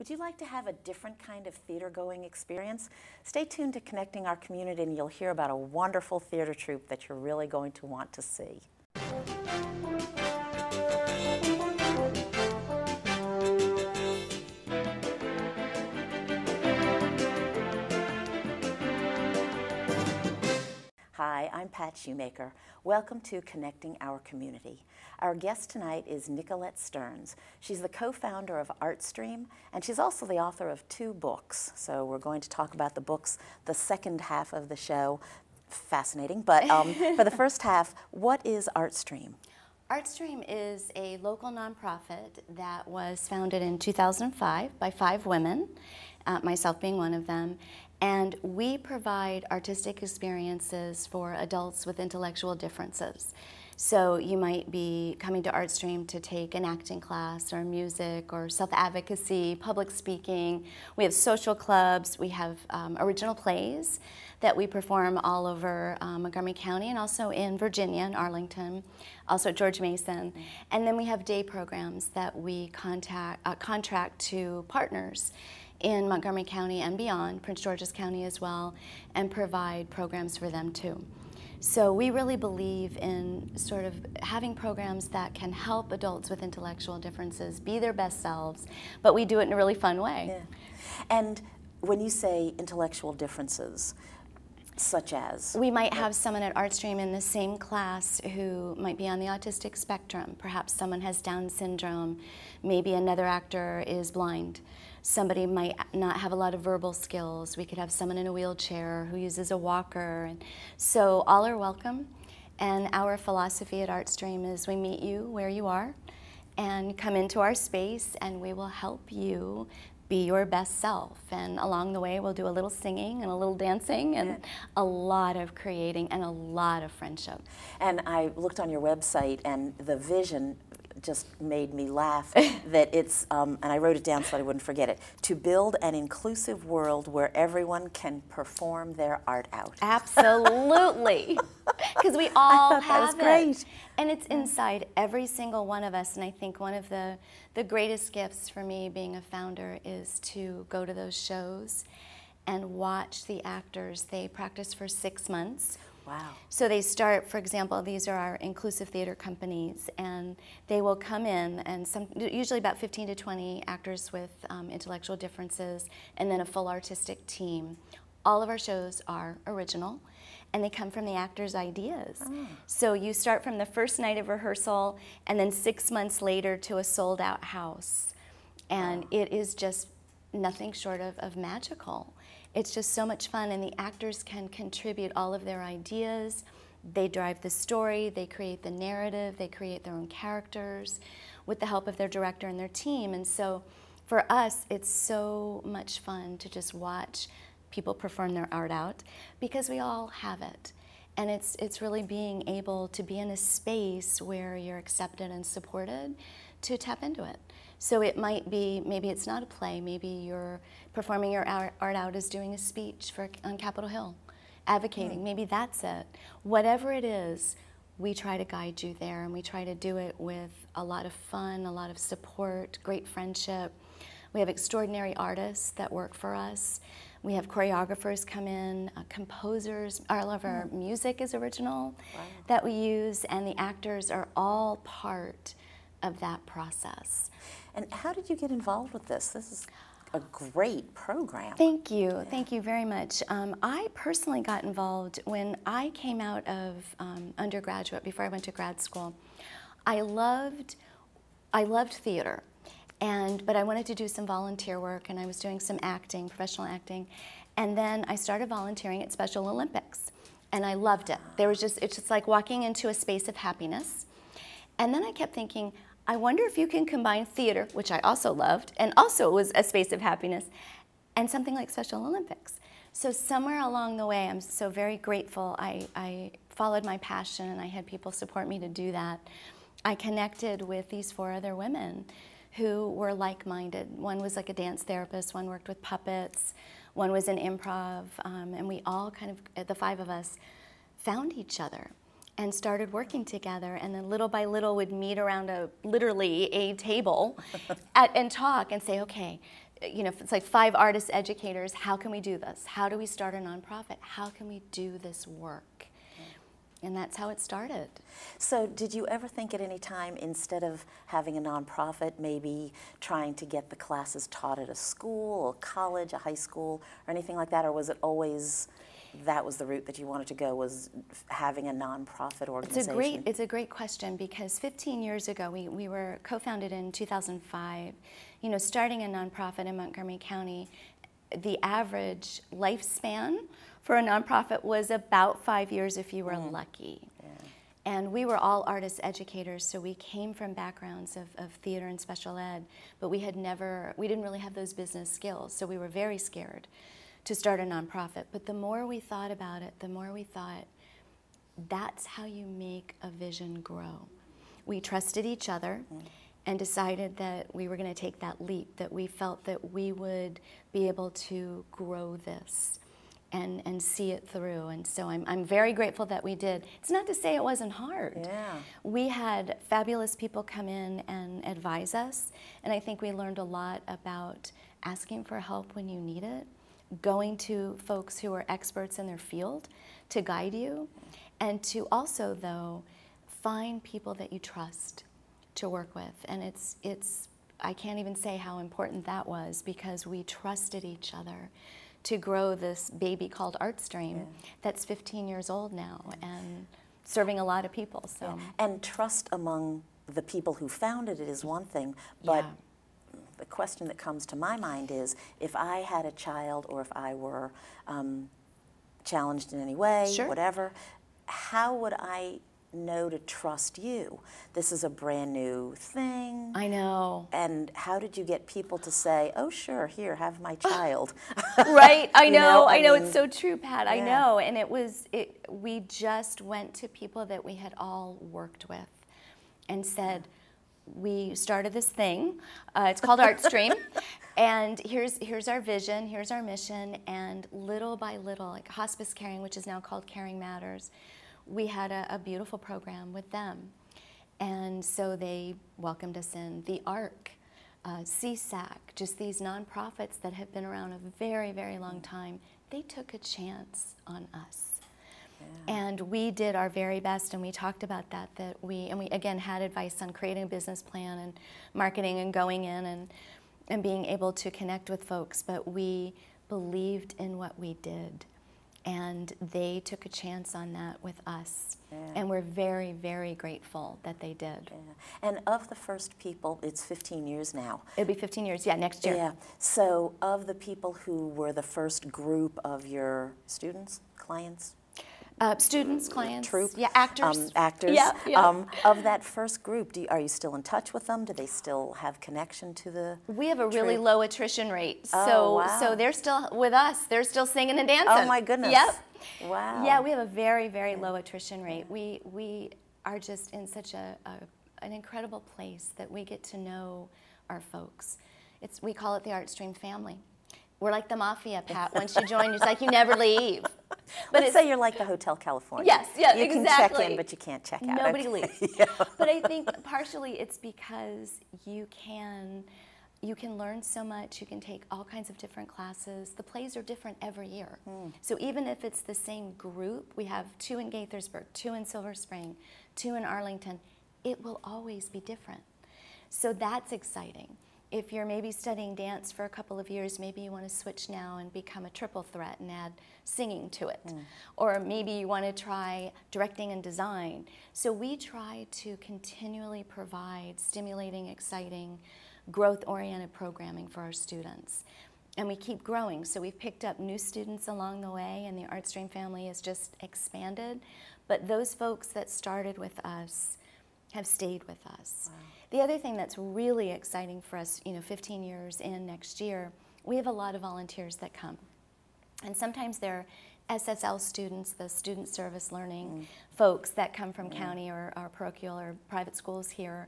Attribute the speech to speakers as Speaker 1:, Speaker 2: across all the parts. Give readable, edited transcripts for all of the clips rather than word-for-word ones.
Speaker 1: Would you like to have a different kind of theater-going experience? Stay tuned to Connecting Our Community and you'll hear about a wonderful theater troupe that you're really going to want to see. Hi, I'm Pat Shoemaker. Welcome to Connecting Our Community. Our guest tonight is Nicolette Stearns. She's the co-founder of ArtStream, and she's also the author of 2 books. So we're going to talk about the books the second half of the show. Fascinating, but for the first half, what is ArtStream?
Speaker 2: ArtStream is a local nonprofit that was founded in 2005 by 5 women, myself being one of them, and we provide artistic experiences for adults with intellectual differences. So you might be coming to ArtStream to take an acting class or music or self-advocacy, public speaking. We have social clubs, we have original plays that we perform all over Montgomery County and also in Virginia and Arlington, also at George Mason. And then we have day programs that we contract to partners in Montgomery County and beyond, Prince George's County as well, and provide programs for them too. So we really believe in sort of having programs that can help adults with intellectual differences be their best selves, but we do it in a really fun way.
Speaker 1: Yeah. And when you say intellectual differences, such as?
Speaker 2: We might have someone at ArtStream in the same class who might be on the autistic spectrum. Perhaps someone has Down syndrome. Maybe another actor is blind. Somebody might not have a lot of verbal skills. We could have someone in a wheelchair who uses a walker. And so all are welcome. And our philosophy at ArtStream is we meet you where you are and come into our space and we will help you be your best self. And along the way we'll do a little singing and a little dancing and a lot of creating and a lot of friendship.
Speaker 1: And I looked on your website and the vision just made me laugh that it's, and I wrote it down so I wouldn't forget it, to build an inclusive world where everyone can perform their art out.
Speaker 2: Absolutely. Because we all have
Speaker 1: that was great.
Speaker 2: it. And it's inside every single one of us. And I think one of the greatest gifts for me being a founder is to go to those shows and watch the actors. They practice for 6 months.
Speaker 1: Wow.
Speaker 2: So they start, for example, these are our inclusive theater companies, and they will come in, and usually about 15 to 20 actors with intellectual differences, and then a full artistic team. All of our shows are original, and they come from the actors' ideas. Oh. So you start from the first night of rehearsal, and then 6 months later to a sold-out house. And it is just nothing short of magical. It's just so much fun, and the actors can contribute all of their ideas. They drive the story, they create the narrative, they create their own characters with the help of their director and their team. And so for us, it's so much fun to just watch people perform their art out because we all have it. And it's really being able to be in a space where you're accepted and supported to tap into it. So it might be, maybe it's not a play, maybe you're performing your art out as doing a speech on Capitol Hill, advocating, maybe that's it. Whatever it is, we try to guide you there, and we try to do it with a lot of fun, a lot of support, great friendship. We have extraordinary artists that work for us. We have choreographers come in, composers, all of our music is original that we use, and the actors are all part of that process.
Speaker 1: And how did you get involved with this? This is a great program.
Speaker 2: Thank you. Thank you very much. I personally got involved when I came out of undergraduate, before I went to grad school. I loved theater, but I wanted to do some volunteer work, and I was doing some acting, professional acting, and then I started volunteering at Special Olympics, and I loved it. It's just like walking into a space of happiness. And then I kept thinking, I wonder if you can combine theater, which I also loved, and also was a space of happiness, and something like Special Olympics. So somewhere along the way, I'm so very grateful. I followed my passion, and I had people support me to do that. I connected with these 4 other women who were like-minded. One was like a dance therapist, one worked with puppets, one was in improv, and we all kind of, the 5 of us, found each other and started working together, and then little by little would meet around literally a table and talk and say, okay, it's like 5 artist educators. How can we do this? How do we start a nonprofit? How can we do this work? And that's how it started.
Speaker 1: So did you ever think at any time, instead of having a nonprofit, maybe trying to get the classes taught at a school, a college, a high school, or anything like that? Or was it always that was the route that you wanted to go, was having a nonprofit organization?
Speaker 2: It's a great question, because 15 years ago, we were co-founded in 2005. Starting a nonprofit in Montgomery County, the average lifespan for a nonprofit was about 5 years if you were lucky. Yeah. And we were all artist educators, so we came from backgrounds of theater and special ed, but we didn't really have those business skills, so we were very scared to start a nonprofit. But the more we thought about it, the more we thought, that's how you make a vision grow. We trusted each other and decided that we were going to take that leap, that we felt that we would be able to grow this and see it through. And so I'm very grateful that we did. It's not to say it wasn't hard.
Speaker 1: Yeah.
Speaker 2: We had fabulous people come in and advise us, and I think we learned a lot about asking for help when you need it, going to folks who are experts in their field to guide you, and to also, though, find people that you trust to work with. And I can't even say how important that was, because we trusted each other to grow this baby called ArtStream that's 15 years old now and serving a lot of people. So.
Speaker 1: And trust among the people who founded it is one thing, but the question that comes to my mind is, if I had a child, or if I were challenged in any way, whatever, how would I know to trust you? This is a brand new thing.
Speaker 2: I know.
Speaker 1: And how did you get people to say, oh sure, here, have my child?
Speaker 2: Right, I know, I know, it's so true, Pat, I know. And we just went to people that we had all worked with and said, we started this thing, it's called ArtStream, and here's our vision, here's our mission, and little by little, like hospice caring, which is now called Caring Matters, we had a beautiful program with them. And so they welcomed us in. The ARC, CSAC, just these nonprofits that have been around a very, very long time, they took a chance on us. Yeah. And we did our very best, and we talked about that we again had advice on creating a business plan and marketing and going in and being able to connect with folks, but we believed in what we did. And they took a chance on that with us. Yeah. And we're very, very grateful that they did.
Speaker 1: Yeah. And of the first people, it's 15 years now.
Speaker 2: It'll be 15 years, yeah, next year.
Speaker 1: Yeah. So of the people who were the first group of your students, clients?
Speaker 2: Students, clients,
Speaker 1: troupe,
Speaker 2: yeah, actors.
Speaker 1: Actors.
Speaker 2: Yeah, yeah.
Speaker 1: Of that first group, are you still in touch with them? Do they still have connection to the
Speaker 2: We have a really
Speaker 1: troupe?
Speaker 2: low attrition rate.
Speaker 1: Oh, wow.
Speaker 2: So they're still with us. They're still singing and dancing.
Speaker 1: Oh my goodness.
Speaker 2: Yep.
Speaker 1: Wow.
Speaker 2: Yeah, we have a very, very low attrition rate. We are just in such an incredible place that we get to know our folks. We call it the ArtStream family. We're like the mafia, Pat. Once you join, it's like you never leave.
Speaker 1: But let's say you're like the Hotel California.
Speaker 2: Yes, yeah,
Speaker 1: you
Speaker 2: exactly.
Speaker 1: You can check in, but you can't check out.
Speaker 2: Nobody leaves.
Speaker 1: Yeah.
Speaker 2: But I think partially it's because you can learn so much. You can take all kinds of different classes. The plays are different every year. So even if it's the same group, we have 2 in Gaithersburg, 2 in Silver Spring, 2 in Arlington, it will always be different. So that's exciting. If you're maybe studying dance for a couple of years, maybe you want to switch now and become a triple threat and add singing to it. Or maybe you want to try directing and design. So we try to continually provide stimulating, exciting, growth-oriented programming for our students. And we keep growing. So we've picked up new students along the way, and the ArtStream family has just expanded. But those folks that started with us have stayed with us. Wow. The other thing that's really exciting for us, 15 years in next year, we have a lot of volunteers that come. And sometimes they're SSL students, the student service learning folks that come from county or parochial or private schools here.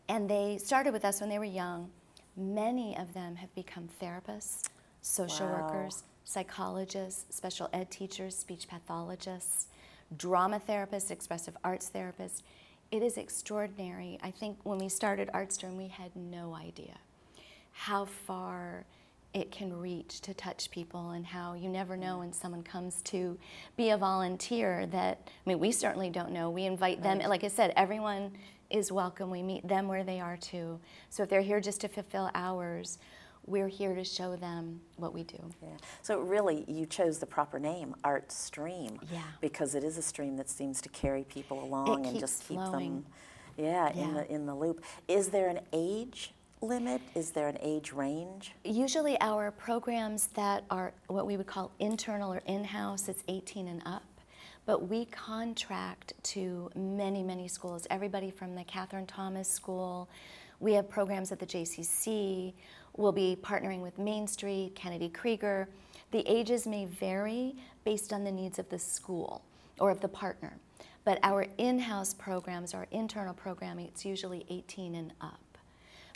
Speaker 2: And they started with us when they were young. Many of them have become therapists, social workers, psychologists, special ed teachers, speech pathologists, drama therapists, expressive arts therapists. It is extraordinary. I think when we started ArtStream, we had no idea how far it can reach to touch people, and how you never know when someone comes to be a volunteer that, I mean, we certainly don't know. We invite them, like I said, everyone is welcome. We meet them where they are too. So if they're here just to fulfill hours, we're here to show them what we do.
Speaker 1: Yeah. So really, you chose the proper name, ArtStream,
Speaker 2: Yeah.
Speaker 1: because it is a stream that seems to carry people along and just keep
Speaker 2: flowing.
Speaker 1: them, in the loop. Is there an age limit? Is there an age range?
Speaker 2: Usually our programs that are what we would call internal or in-house, it's 18 and up. But we contract to many, many schools, everybody from the Catherine Thomas School. We have programs at the JCC. We'll be partnering with Main Street, Kennedy Krieger. The ages may vary based on the needs of the school or of the partner. But our in-house programs, our internal programming, it's usually 18 and up.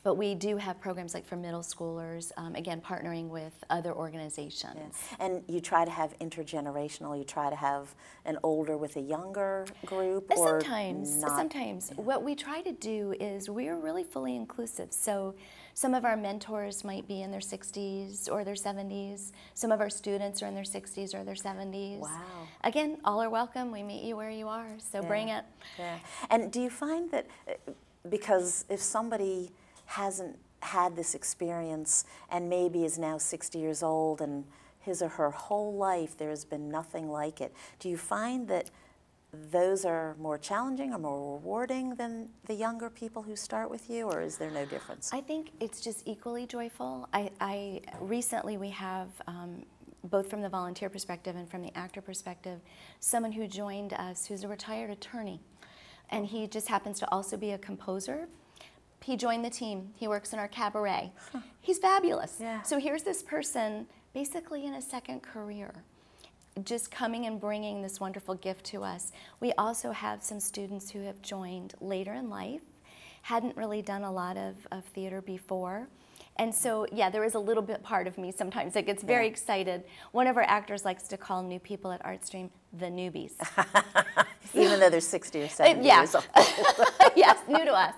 Speaker 2: But we do have programs like for middle schoolers, again, partnering with other organizations.
Speaker 1: Yeah. And you try to have intergenerational, you try to have an older with a younger group? Or
Speaker 2: sometimes,
Speaker 1: not?
Speaker 2: sometimes. Yeah. What we try to do is we're really fully inclusive. So some of our mentors might be in their 60s or their 70s. Some of our students are in their 60s or their 70s.
Speaker 1: Wow.
Speaker 2: Again, all are welcome. We meet you where you are, so bring it.
Speaker 1: Yeah. And do you find that, because if somebody hasn't had this experience and maybe is now 60 years old and his or her whole life there has been nothing like it, do you find that those are more challenging or more rewarding than the younger people who start with you, or is there no difference?
Speaker 2: I think it's just equally joyful. Recently we have, both from the volunteer perspective and from the actor perspective, someone who joined us who's a retired attorney, and he just happens to also be a composer. He joined the team. He works in our cabaret. He's fabulous.
Speaker 1: Yeah.
Speaker 2: So here's this person basically in a second career, just coming and bringing this wonderful gift to us. We also have some students who have joined later in life, hadn't really done a lot of theater before. And so, yeah, there is a little bit part of me sometimes that gets very excited. One of our actors likes to call new people at ArtStream the newbies.
Speaker 1: Even though they're 60 or 70 years old.
Speaker 2: Yes, new to us.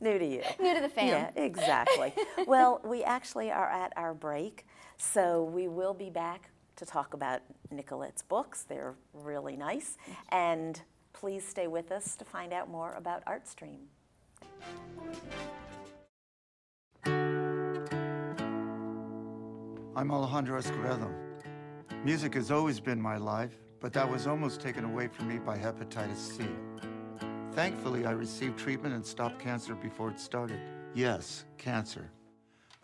Speaker 1: New to you.
Speaker 2: New to the fam.
Speaker 1: Yeah, exactly. Well, we actually are at our break, so we will be back to talk about Nicolette's books. They're really nice. And please stay with us to find out more about ArtStream.
Speaker 3: I'm Alejandro Escobedo. Music has always been my life, but that was almost taken away from me by hepatitis C. Thankfully, I received treatment and stopped cancer before it started. Yes, cancer.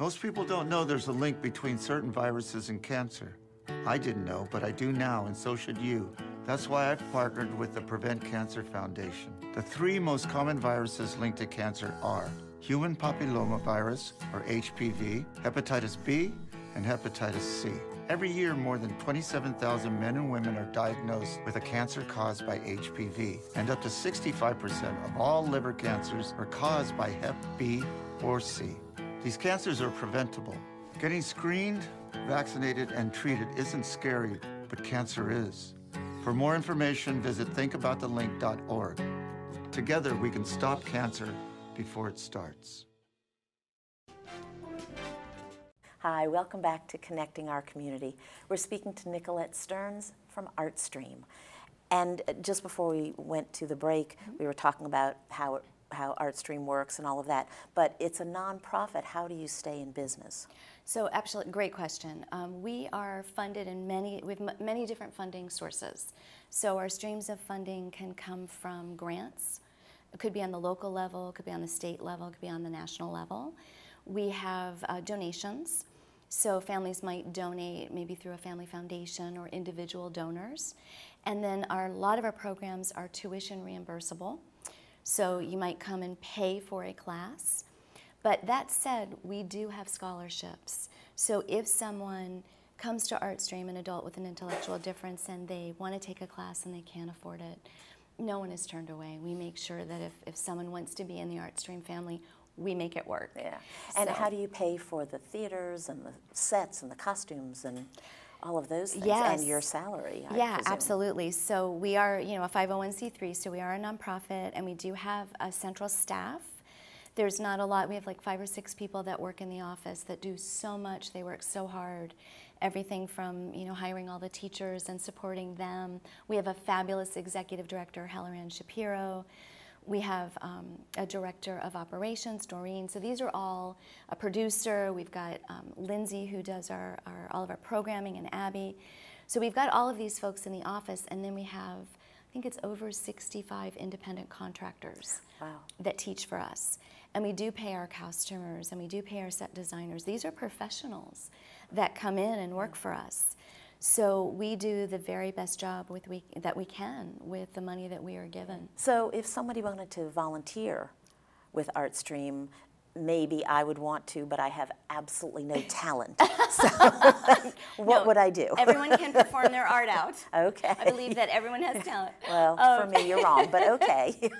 Speaker 3: Most people don't know there's a link between certain viruses and cancer. I didn't know, but I do now, and so should you. That's why I've partnered with the Prevent Cancer Foundation. The 3 most common viruses linked to cancer are human papillomavirus, or HPV, hepatitis B, and hepatitis C. Every year, more than 27,000 men and women are diagnosed with a cancer caused by HPV, and up to 65% of all liver cancers are caused by Hep B or C. These cancers are preventable. Getting screened, vaccinated, and treated isn't scary, but cancer is. For more information, visit thinkaboutthelink.org. Together, we can stop cancer before it starts.
Speaker 1: Hi, welcome back to Connecting Our Community. We're speaking to Nicolette Stearns from ArtStream. And just before we went to the break, we were talking about how ArtStream works and all of that. But it's a nonprofit. How do you stay in business?
Speaker 2: So, absolutely, great question. We are funded in many different funding sources. So our streams of funding can come from grants. It could be on the local level, it could be on the state level, it could be on the national level. We have donations. So families might donate maybe through a family foundation or individual donors. And then a lot of our programs are tuition reimbursable. So you might come and pay for a class. But that said, we do have scholarships. So if someone comes to ArtStream, an adult with an intellectual difference, and they want to take a class and they can't afford it, no one is turned away. We make sure that if someone wants to be in the ArtStream family, we make it work.
Speaker 1: Yeah. And how do you pay for the theaters and the sets and the costumes and all of those things?
Speaker 2: Yes.
Speaker 1: And your salary, I
Speaker 2: Yeah,
Speaker 1: presume.
Speaker 2: absolutely. So we are, a 501c3, so we are a nonprofit, and we do have a central staff There's not a lot. We have like 5 or 6 people that work in the office that do so much. They work so hard. Everything from, you know, hiring all the teachers and supporting them. We have a fabulous executive director, Halloran Shapiro. We have a director of operations, Doreen. So these are all a producer. We've got Lindsay, who does all of our programming, and Abby. So we've got all of these folks in the office, and then we have, I think it's over 65 independent contractors.
Speaker 1: Wow.
Speaker 2: That teach for us. And we do pay our costumers, and we do pay our set designers. These are professionals that come in and work for us. So we do the very best job that we can with the money that we are given.
Speaker 1: So if somebody wanted to volunteer with ArtStream, maybe I would want to, but I have absolutely no talent. So what would I do?
Speaker 2: Everyone can perform their art out.
Speaker 1: Okay.
Speaker 2: I believe that everyone has talent.
Speaker 1: Well, for me, you're wrong, but okay.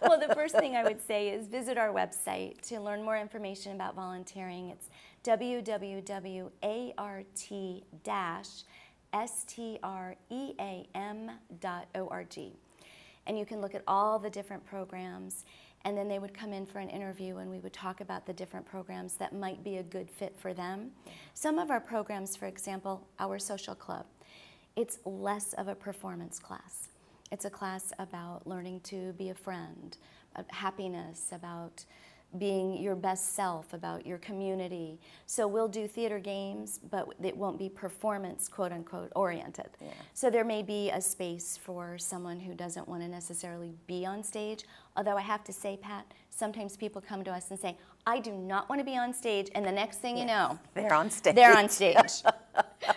Speaker 2: Well, the first thing I would say is visit our website to learn more information about volunteering. It's www.art-stream.org. And you can look at all the different programs, and then they would come in for an interview, and we would talk about the different programs that might be a good fit for them. Some of our programs, for example, our social club, it's less of a performance class. It's a class about learning to be a friend, about happiness, about being your best self, about your community. So we'll do theater games, but it won't be performance, quote unquote, oriented. Yeah. So there may be a space for someone who doesn't want to necessarily be on stage. Although I have to say, Pat, sometimes people come to us and say, I do not want to be on stage, and the next thing you know,
Speaker 1: they're on stage.
Speaker 2: They're on stage.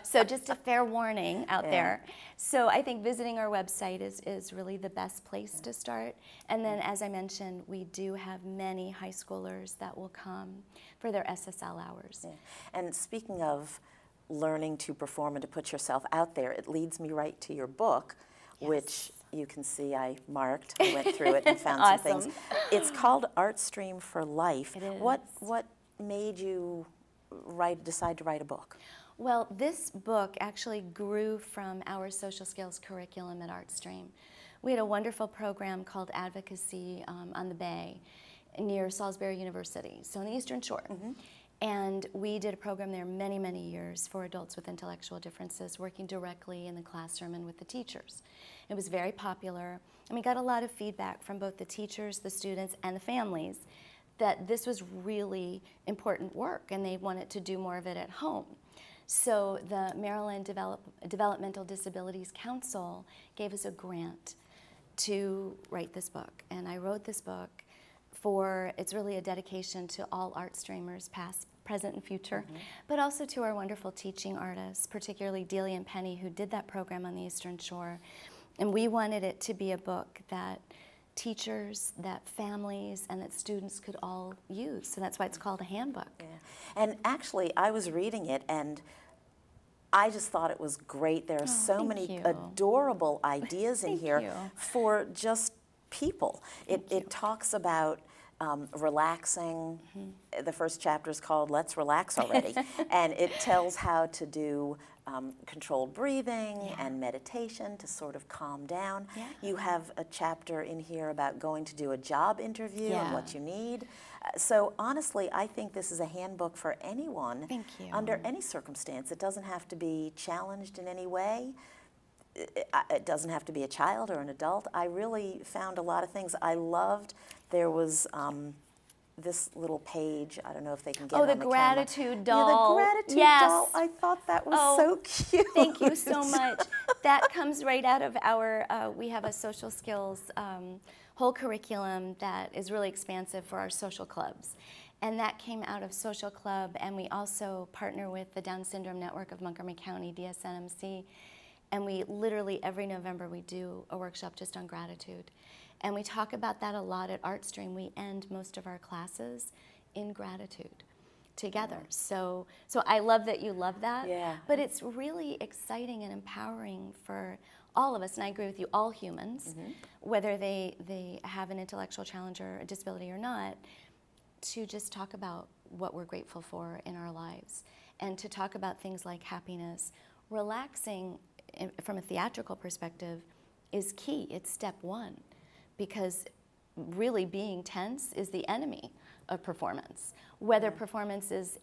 Speaker 2: So just a fair warning out there. So I think visiting our website is really the best place to start. And then, as I mentioned, we do have many high schoolers that will come for their SSL hours.
Speaker 1: Yeah. And speaking of learning to perform and to put yourself out there, it leads me right to your book, which you can see I marked. I went through it and found some things. It's called ArtStream for Life.
Speaker 2: It is.
Speaker 1: What made you decide to write a book?
Speaker 2: Well, this book actually grew from our social skills curriculum at ArtStream. We had a wonderful program called Advocacy on the Bay near Salisbury University, so on the Eastern Shore. Mm-hmm. And we did a program there many, many years for adults with intellectual differences, working directly in the classroom and with the teachers. It was very popular, and we got a lot of feedback from both the teachers, the students, and the families that this was really important work, and they wanted to do more of it at home. So the Maryland Developmental Disabilities Council gave us a grant to write this book. And I wrote this book it's really a dedication to all art streamers, past, present, and future, but also to our wonderful teaching artists, particularly Delia and Penny, who did that program on the Eastern Shore. And we wanted it to be a book that teachers, that families, and that students could all use. So that's why it's called a handbook.
Speaker 1: Yeah. And actually, I was reading it, and I just thought it was great. There are so many adorable ideas in here for just people. It talks about relaxing. The first chapter is called Let's Relax Already. And it tells how to do controlled breathing and meditation to sort of calm down. Yeah. You have a chapter in here about going to do a job interview and what you need. So honestly, I think this is a handbook for anyone under any circumstance. It doesn't have to be challenged in any way. It doesn't have to be a child or an adult. I really found a lot of things. I loved, there was this little page, I don't know if they can get it on the camera.
Speaker 2: Gratitude doll.
Speaker 1: Yeah, the gratitude doll. I thought that was so cute.
Speaker 2: Thank you so much. That comes right out of our, we have a social skills whole curriculum that is really expansive for our social clubs. And that came out of Social Club, and we also partner with the Down Syndrome Network of Montgomery County, DSNMC. And we literally, every November, we do a workshop just on gratitude. And we talk about that a lot at ArtStream. We end most of our classes in gratitude together. So I love that you love that. Yeah. But it's really exciting and empowering for all of us, and I agree with you, all humans, whether they have an intellectual challenge or a disability or not, to just talk about what we're grateful for in our lives, and to talk about things like happiness. Relaxing from a theatrical perspective is key. It's step one, because really being tense is the enemy of performance, whether performance is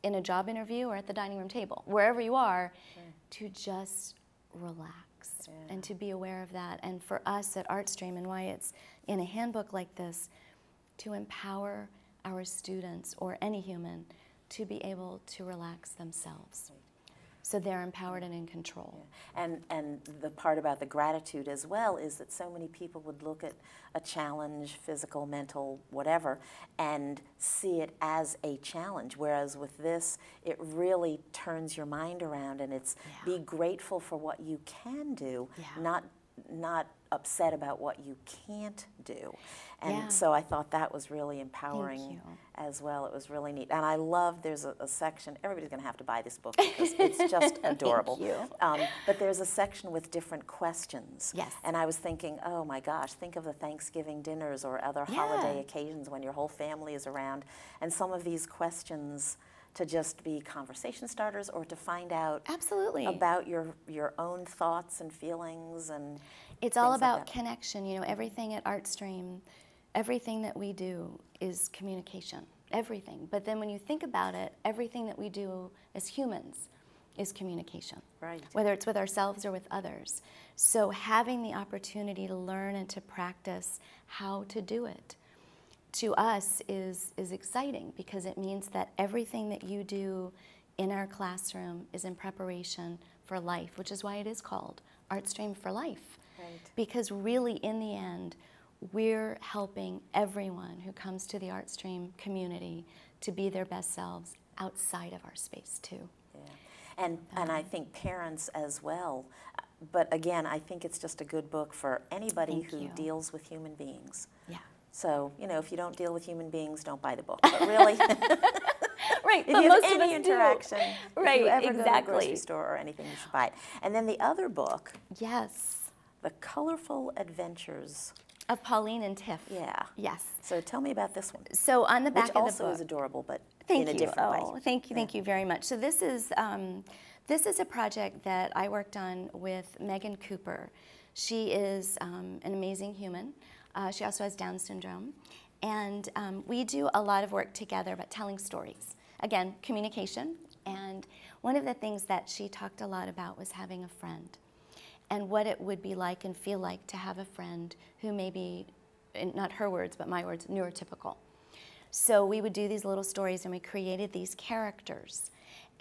Speaker 2: in a job interview or at the dining room table, wherever you are, to just relax and to be aware of that. And for us at ArtStream, and why it's in a handbook like this, to empower our students or any human to be able to relax themselves. So they're empowered and in control.
Speaker 1: And the part about the gratitude as well is that so many people would look at a challenge, physical, mental, whatever, and see it as a challenge. Whereas with this, it really turns your mind around, and it's be grateful for what you can do, not upset about what you can't do. And so I thought that was really empowering as well. It was really neat. And I love, there's a section, everybody's going to have to buy this book because it's just adorable.
Speaker 2: Thank you.
Speaker 1: But there's a section with different questions.
Speaker 2: Yes.
Speaker 1: And I was thinking, oh my gosh, think of the Thanksgiving dinners or other holiday occasions when your whole family is around. And some of these questions to just be conversation starters or to find out about your own thoughts and feelings. And
Speaker 2: it's all about connection. You know, everything at ArtStream, everything that we do is communication, everything. But then when you think about it, everything that we do as humans is communication, whether it's with ourselves or with others. So having the opportunity to learn and to practice how to do it, to us is exciting, because it means that everything that you do in our classroom is in preparation for life, which is why it is called ArtStream for Life. Because really, in the end, we're helping everyone who comes to the ArtStream community to be their best selves outside of our space too.
Speaker 1: And I think parents as well. But again, I think it's just a good book for anybody who deals with human beings. So, you know, if you don't deal with human beings, don't buy the book. But really, if you have any interaction, if you ever go to the grocery store or anything, you should buy it. And then the other book, The Colorful Adventures
Speaker 2: of Pauline and Tiff. So
Speaker 1: tell me about this one.
Speaker 2: So on the back of the book,
Speaker 1: which also is adorable, but in a different way.
Speaker 2: Thank you very much. So this is a project that I worked on with Megan Cooper. She is an amazing human. She also has Down syndrome. And we do a lot of work together about telling stories. Again, communication. And one of the things that she talked a lot about was having a friend, and what it would be like and feel like to have a friend who may be, not her words, but my words, neurotypical. So we would do these little stories, and we created these characters.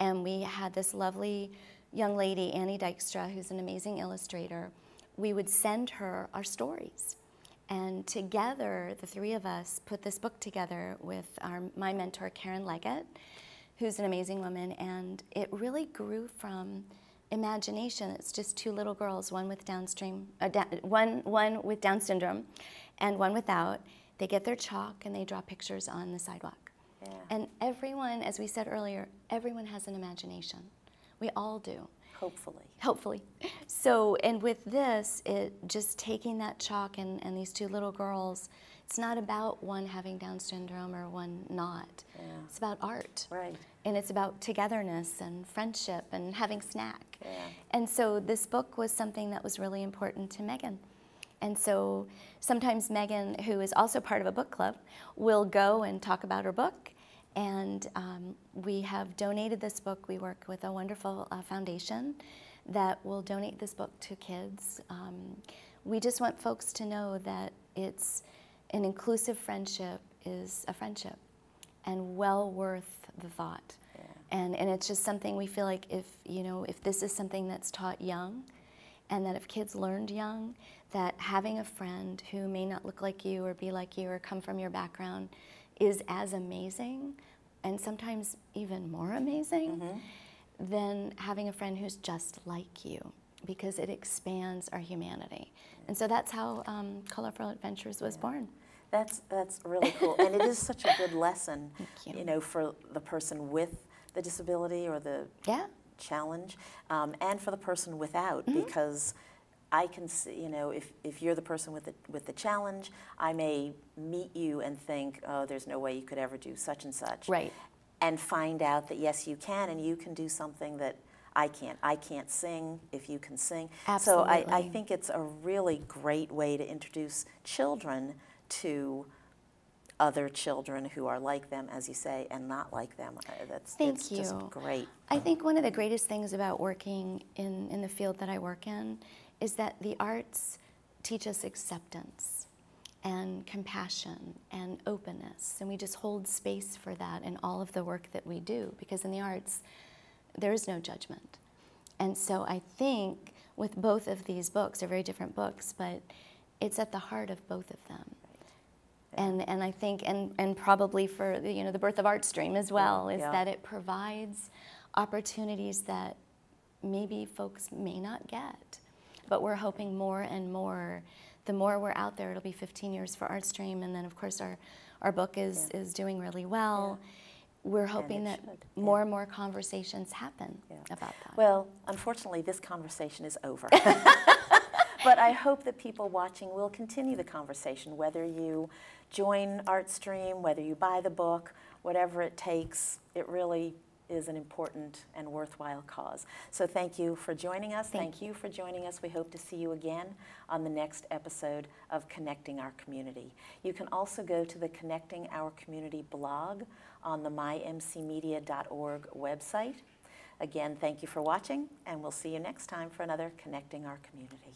Speaker 2: And we had this lovely young lady, Annie Dykstra, who's an amazing illustrator. We would send her our stories. And together, the three of us put this book together with my mentor, Karen Leggett, who's an amazing woman. And it really grew from imagination. It's just two little girls, one with Down syndrome and one without. They get their chalk and they draw pictures on the sidewalk. And everyone, as we said earlier, everyone has an imagination. We all do. Hopefully. So, and with this, just taking that chalk and these two little girls, it's not about one having Down syndrome or one not. It's about art. And it's about togetherness and friendship and having snack. And so this book was something that was really important to Megan. And so sometimes Megan, who is also part of a book club, will go and talk about her book. And we have donated this book. We work with a wonderful foundation that will donate this book to kids. We just want folks to know that it's an inclusive friendship is a friendship, and well worth the thought. And it's just something we feel like if this is something that's taught young, and that if kids learned young, that having a friend who may not look like you or be like you or come from your background is as amazing, and sometimes even more amazing, than having a friend who's just like you, because it expands our humanity. And so that's how Colorful Adventures was born.
Speaker 1: That's really cool. And it is such a good lesson, you know, for the person with the disability or the challenge, and for the person without, because I can see, you know, if you're the person with the challenge, I may meet you and think, oh, there's no way you could ever do such and such. And find out that, yes, you can, and you can do something that I can't. I can't sing if you can sing. So I think it's a really great way to introduce children to other children who are like them, as you say, and not like them.
Speaker 2: Thank you.
Speaker 1: Just great.
Speaker 2: I think one of the greatest things about working in the field that I work in is that the arts teach us acceptance and compassion and openness, and we just hold space for that in all of the work that we do, because in the arts there is no judgment. And so I think with both of these books, they're very different books, but it's at the heart of both of them. And I think, and probably for the birth of ArtStream as well, is that it provides opportunities that maybe folks may not get. But we're hoping more and more, the more we're out there, it'll be 15 years for ArtStream, and then of course our book is doing really well. We're hoping that more and more conversations happen about that.
Speaker 1: Well, unfortunately, this conversation is over. But I hope that people watching will continue the conversation, whether you join ArtStream, whether you buy the book, whatever it takes. It really is an important and worthwhile cause. So thank you for joining us. Thank you for joining us. We hope to see you again on the next episode of Connecting Our Community. You can also go to the Connecting Our Community blog on the mymcmedia.org website. Again, thank you for watching, and we'll see you next time for another Connecting Our Community.